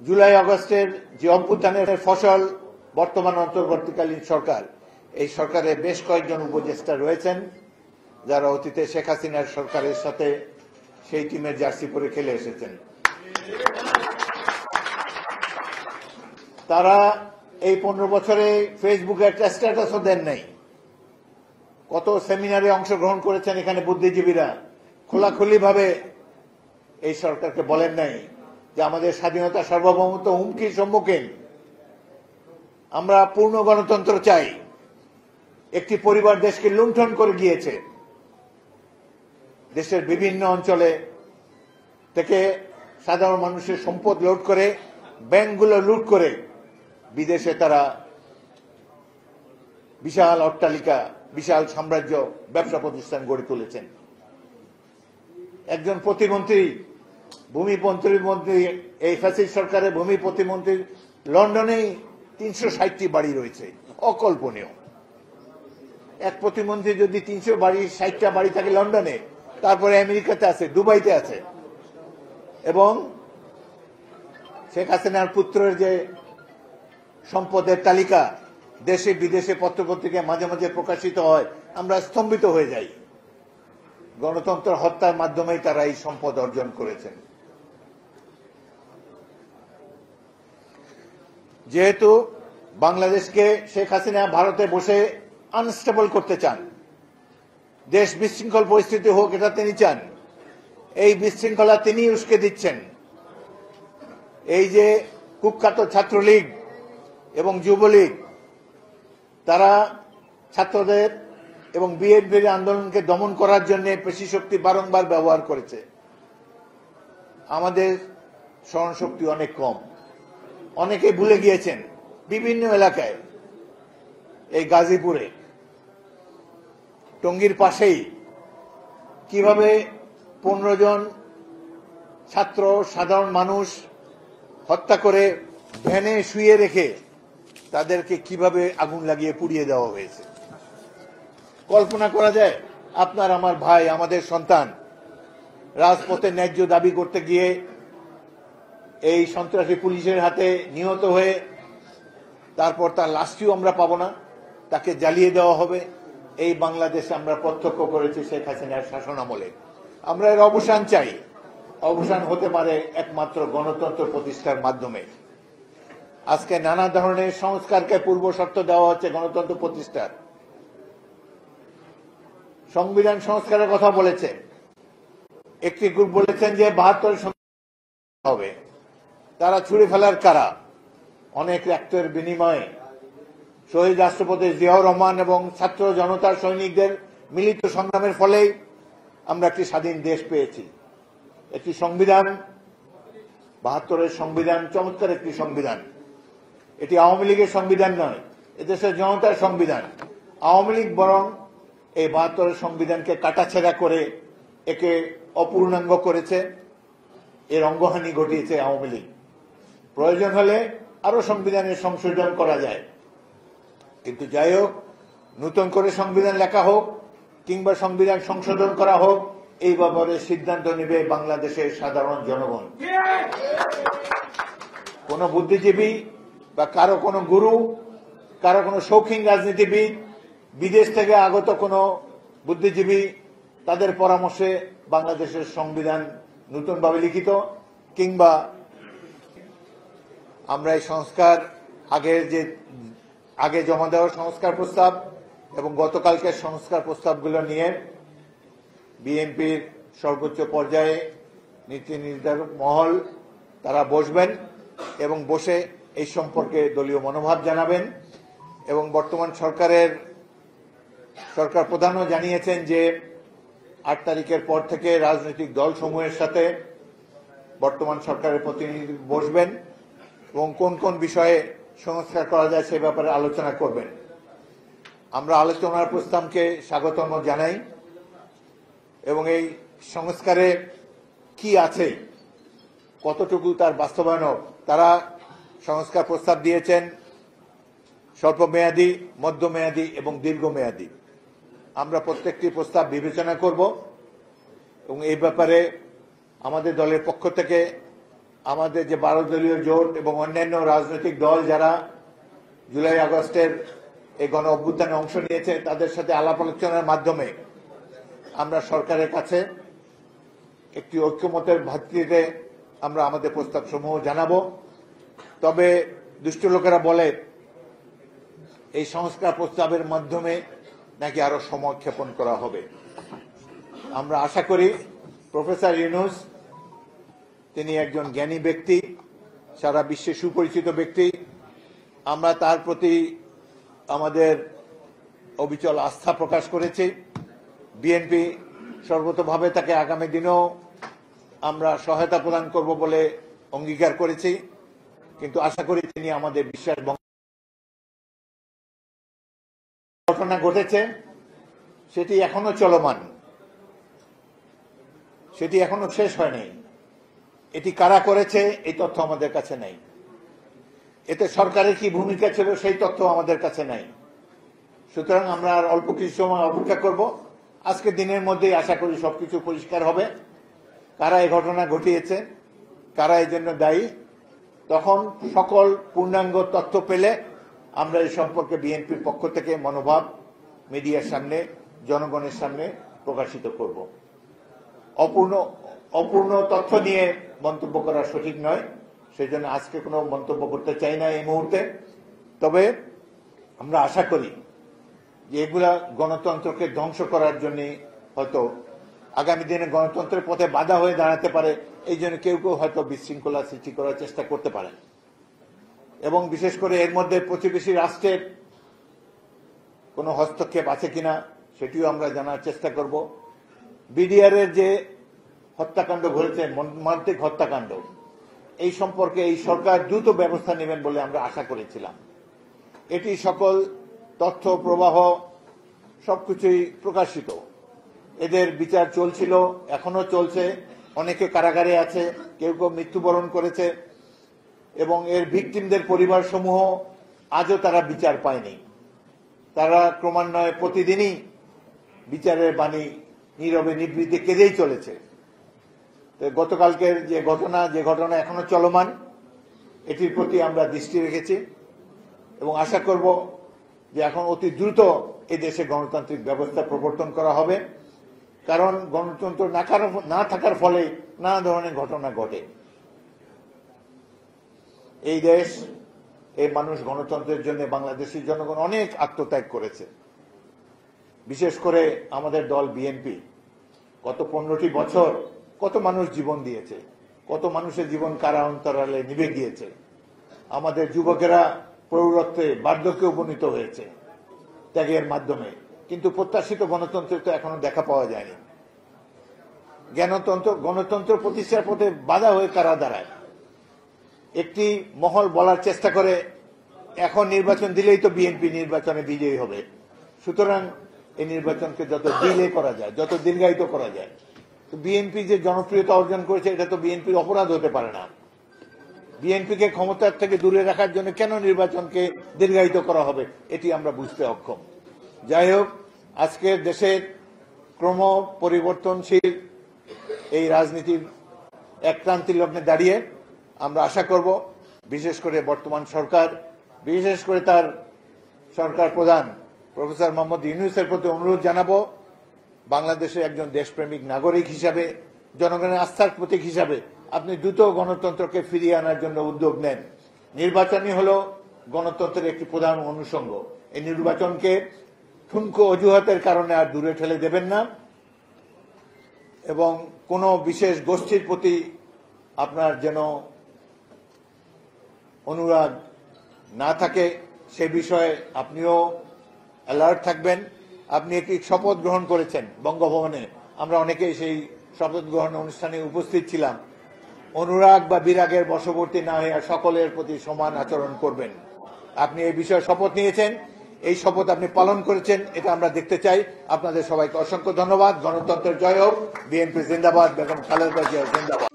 জুলাই আগস্টের যে অভ্যুত্থানের ফসল বর্তমান অন্তর্বর্তীকালীন সরকার, এই সরকারের বেশ কয়েকজন উপদেষ্টা রয়েছেন যারা অতীতে শেখ হাসিনার সরকারের সাথে সেই টিমের জার্সি পরে খেলে এসেছেন। তারা এই 15 বছরে ফেসবুকে একটা স্ট্যাটাসও দেন নাই। কত সেমিনারে অংশগ্রহণ করেছেন এখানে বুদ্ধিজীবীরা, খোলাখুলি ভাবে এই সরকারকে বলেন নাই যে আমাদের স্বাধীনতা সার্বভৌমত্ব হুমকির সম্মুখীন, আমরা পূর্ণ গণতন্ত্র চাই। একটি পরিবার দেশকে লুণ্ঠন করে গিয়েছে, দেশের বিভিন্ন অঞ্চলে থেকে সাধারণ মানুষের সম্পদ লুট করে, ব্যাংকগুলো লুট করে বিদেশে তারা বিশাল অট্টালিকা, বিশাল সাম্রাজ্য, ব্যবসা প্রতিষ্ঠান গড়ে তুলেছেন। একজন প্রতিমন্ত্রী, ভূমি প্রতিমন্ত্রী, এই ফ্যাসিস্ট সরকারের ভূমি প্রতিমন্ত্রীর লন্ডনেই 360টি বাড়ি রয়েছে, অকল্পনীয়। এক প্রতিমন্ত্রী যদি 360টা বাড়ি থাকে লন্ডনে, তারপরে আমেরিকাতে আছে, দুবাইতে আছে। এবং শেখ হাসিনার পুত্রের যে সম্পদের তালিকা দেশে বিদেশে পত্রপত্রিকায় মাঝে মাঝে প্রকাশিত হয়, আমরা স্তম্ভিত হয়ে যাই। গণতন্ত্র হত্যার মাধ্যমেই তারা এই সম্পদ অর্জন করেছেন। যেহেতু বাংলাদেশকে শেখ হাসিনা ভারতে বসে আনস্টেবল করতে চান, দেশ বিশৃঙ্খল পরিস্থিতি হোক এটা তিনি চান, এই বিশৃঙ্খলা তিনি উস্কে দিচ্ছেন। এই যে কুখ্যাত ছাত্রলীগ এবং যুবলীগ, তারা ছাত্রদের এবং বিএনপির আন্দোলনকে দমন করার জন্য পেশি শক্তি বারংবার ব্যবহার করেছে। আমাদের স্মরণশক্তি অনেক কম, অনেকে ভুলে গিয়েছেন বিভিন্ন এলাকায়, এই গাজীপুরে টঙ্গীর পাশেই কিভাবে 15 জন ছাত্র সাধারণ মানুষ হত্যা করে ভ্যানে শুয়ে রেখে তাদেরকে কিভাবে আগুন লাগিয়ে পুড়িয়ে দেওয়া হয়েছে। কল্পনা করা যায়? আপনার আমার ভাই, আমাদের সন্তান রাজপথে ন্যায্য দাবি করতে গিয়ে এই সন্ত্রাসী পুলিশের হাতে নিহত হয়ে তারপর তার লাশটিও আমরা পাবো না, তাকে জ্বালিয়ে দেওয়া হবে। এই বাংলাদেশে আমরা প্রত্যক্ষ করেছি শেখ হাসিনার শাসন আমলে। আমরা এর অবসান চাই। অবসান হতে পারে একমাত্র গণতন্ত্র প্রতিষ্ঠার মাধ্যমে। আজকে নানা ধরনের সংস্কারকে পূর্ব শর্ত দেওয়া হচ্ছে গণতন্ত্র প্রতিষ্ঠার। সংবিধান সংস্কারের কথা বলেছে, একটি গ্রুপ বলেছেন যে 72 হবে। তারা ছুড়ে ফেলার কারা? অনেক রক্তের বিনিময়ে শহীদ রাষ্ট্রপতি জিয়াউর রহমান এবং ছাত্র জনতার সৈনিকদের মিলিত সংগ্রামের ফলেই আমরা একটি স্বাধীন দেশ পেয়েছি। একটি সংবিধান, 72-এর সংবিধান চমৎকার একটি সংবিধান। এটি আওয়ামী লীগের সংবিধান নয়, এদেশের জনতার সংবিধান। আওয়ামী লীগ বরং এই 72-এর সংবিধানকে কাটাছেঁড়া করে একে অপূর্ণাঙ্গ করেছে, এর অঙ্গহানি ঘটিয়েছে আওয়ামী লীগ। প্রয়োজন হলে আরো সংবিধানের সংশোধন করা যায়, কিন্তু যাই হোক, নতুন করে সংবিধান লেখা হোক কিংবা সংবিধান সংশোধন করা হোক, এই ব্যাপারে সিদ্ধান্ত নেবে বাংলাদেশের সাধারণ জনগণ। কোন বুদ্ধিজীবী বা কারো কোনো গুরু, কারো কোনো শৌখিন রাজনীতিবিদ, বিদেশ থেকে আগত কোনো বুদ্ধিজীবী, তাদের পরামর্শে বাংলাদেশের সংবিধান নতুনভাবে লিখিত কিংবা আমরা এই সংস্কার আগে জমা দেওয়ার সংস্কার প্রস্তাব এবং গতকালকের সংস্কার প্রস্তাবগুলো নিয়ে বিএনপির সর্বোচ্চ পর্যায়ে নীতি নির্ধারক মহল তারা বসবেন এবং বসে এই সম্পর্কে দলীয় মনোভাব জানাবেন। এবং বর্তমান সরকার প্রধানও জানিয়েছেন যে 8 তারিখের পর থেকে রাজনৈতিক দলসমূহের সাথে বর্তমান সরকারের প্রতিনিধি বসবেন এবং কোন কোন বিষয়ে সংস্কার করা যায় সে ব্যাপারে আলোচনা করবেন। আমরা আলোচনার প্রস্তাবকে স্বাগতম জানাই এবং এই সংস্কারে কি আছে, কতটুকু তার বাস্তবায়ন, তারা সংস্কার প্রস্তাব দিয়েছেন স্বল্পমেয়াদী, মধ্যমেয়াদী এবং দীর্ঘমেয়াদী। আমরা প্রত্যেকটি প্রস্তাব বিবেচনা করব এবং এই ব্যাপারে আমাদের দলের পক্ষ থেকে আমাদের যে 12 দলীয় জোট এবং অন্যান্য রাজনৈতিক দল যারা জুলাই আগস্টের এই গণ অভ্যুত্থানে অংশ নিয়েছে তাদের সাথে আলাপ আলোচনার মাধ্যমে আমরা সরকারের কাছে একটি ঐক্যমতের ভিত্তিতে আমরা আমাদের প্রস্তাব সমূহ জানাবো। তবে দুষ্ট লোকেরা বলে এই সংস্কার প্রস্তাবের মাধ্যমে নাকি আরো সমক্ষেপণ করা হবে। আমরা আশা করি প্রফেসর ইউনূস তিনি একজন জ্ঞানী ব্যক্তি, সারা বিশ্বে সুপরিচিত ব্যক্তি। আমরা তার প্রতি আমাদের অবিচল আস্থা প্রকাশ করেছি। বিএনপি সর্বতোভাবে তাকে আগামী দিনেও আমরা সহায়তা প্রদান করব বলে অঙ্গীকার করেছি। কিন্তু আশা করি তিনি আমাদের বিশ্বাস ঘটনা ঘটেছে সেটি এখনো চলমান, সেটি এখনো শেষ হয়নি। এটি কারা করেছে এই তথ্য আমাদের কাছে নাই। এতে সরকারের কি ভূমিকা ছিল সেই তথ্য আমাদের কাছে নাই। সুতরাং আমরা আর অল্প কিছু সময় অপেক্ষা করব। আজকে দিনের মধ্যেই আশা করি সবকিছু পরিষ্কার হবে, কারা এই ঘটনা ঘটিয়েছে, কারা এই জন্য দায়ী। তখন সকল পূর্ণাঙ্গ তথ্য পেলে আমরা এই সম্পর্কে বিএনপির পক্ষ থেকে মনোভাব মিডিয়ার সামনে, জনগণের সামনে প্রকাশিত করব। অপূর্ণ তথ্য নিয়ে মন্তব্য করা সঠিক নয়, সেই জন্য আজকে কোনো মন্তব্য করতে চাই না এই মুহূর্তে। তবে আমরা আশা করি যে এগুলা গণতন্ত্রকে ধ্বংস করার জন্য হয়তো আগামী দিনে গণতন্ত্রের পথে বাধা হয়ে দাঁড়াতে পারে, এই জন্য কেউ কেউ হয়তো বিশৃঙ্খলা সৃষ্টি করার চেষ্টা করতে পারে। এবং বিশেষ করে এর মধ্যে প্রতিবেশী রাষ্ট্রের কোনো হস্তক্ষেপ আছে কিনা সেটিও আমরা জানার চেষ্টা করব। বিডিআর এর যে হত্যাকাণ্ড ঘটেছে, মর্মান্তিক হত্যাকাণ্ড, এই সম্পর্কে এই সরকার দ্রুত ব্যবস্থা নেবেন বলে আমরা আশা করেছিলাম। এটি সকল তথ্য প্রবাহ সবকিছুই প্রকাশিত। এদের বিচার চলছিল, এখনো চলছে, অনেকে কারাগারে আছে, কেউ কেউ মৃত্যুবরণ করেছে এবং এর ভিকটিমদের পরিবার সমূহ আজও তারা বিচার পায়নি। তারা ক্রমান্বয়ে প্রতিদিনই বিচারের বাণী নীরবে নিবৃত্তে কেঁদেই চলেছে। তো গতকালকের যে ঘটনা এখনো চলমান, এটির প্রতি আমরা দৃষ্টি রেখেছি এবং আশা করব যে এখন অতি দ্রুত এই দেশে গণতান্ত্রিক ব্যবস্থা প্রবর্তন করা হবে। কারণ গণতন্ত্র না থাকার ফলে নানা ধরনের ঘটনা ঘটে। এই দেশ, এই মানুষ গণতন্ত্রের জন্য, বাংলাদেশের জনগণ অনেক আত্মত্যাগ করেছে। বিশেষ করে আমাদের দল বিএনপি গত 15টি বছর কত মানুষ জীবন দিয়েছে, কত মানুষের জীবন কারা অন্তরালে নিভে গিয়েছে। আমাদের যুবকেরা প্রৌঢ়ত্বে, বার্ধক্যে উপনীত হয়েছে ত্যাগের মাধ্যমে, কিন্তু প্রত্যাশিত গণতন্ত্রের তো এখনো দেখা পাওয়া যায়নি। গণতন্ত্র প্রতিষ্ঠার পথে বাধা হয়ে কারা দাঁড়ায়। একটি মহল বলার চেষ্টা করে এখন নির্বাচন দিলেই তো বিএনপি নির্বাচনে বিজয়ী হবে, সুতরাং এই নির্বাচনকে যত ডিলে করা যায়, যত দীর্ঘায়িত করা যায়। তো বিএনপি যে জনপ্রিয়তা অর্জন করেছে এটা তো বিএনপির অপরাধ হতে পারে না। বিএনপিকে ক্ষমতার থেকে দূরে রাখার জন্য কেন নির্বাচনকে দীর্ঘায়িত করা হবে এটি আমরা বুঝতে অক্ষম। যাই হোক, আজকের দেশের ক্রম পরিবর্তনশীল এই রাজনীতির এক ক্রান্তি লগ্নে দাঁড়িয়ে আমরা আশা করব বিশেষ করে বর্তমান সরকার, বিশেষ করে তার সরকার প্রধান প্রফেসর মোহাম্মদ ইউনূসের প্রতি অনুরোধ জানাবো, বাংলাদেশের একজন দেশপ্রেমিক নাগরিক হিসাবে, জনগণের আস্থার প্রতীক হিসাবে আপনি দ্রুত গণতন্ত্রকে ফিরিয়ে আনার জন্য উদ্যোগ নেন। নির্বাচনই হলো গণতন্ত্রের একটি প্রধান অনুষঙ্গ। এই নির্বাচনকে ঠুনকো অজুহাতের কারণে আর দূরে ঠেলে দেবেন না এবং কোনো বিশেষ গোষ্ঠীর প্রতি আপনার যেন অনুরাগ না থাকে সে বিষয়ে আপনিও অ্যালার্ট থাকবেন। আপনি একটি শপথ গ্রহণ করেছেন বঙ্গভবনে, আমরা অনেকেই সেই শপথ গ্রহণ অনুষ্ঠানে উপস্থিত ছিলাম। অনুরাগ বা বিরাগের বশবর্তী না হয়ে সকলের প্রতি সমান আচরণ করবেন। আপনি এই বিষয়ে শপথ নিয়েছেন, এই শপথ আপনি পালন করেছেন, এটা আমরা দেখতে চাই। আপনাদের সবাইকে অসংখ্য ধন্যবাদ। গণতন্ত্রের জয় হোক। বিএনপি জিন্দাবাদ। বেগম খালেদা জিয়া জিন্দাবাদ।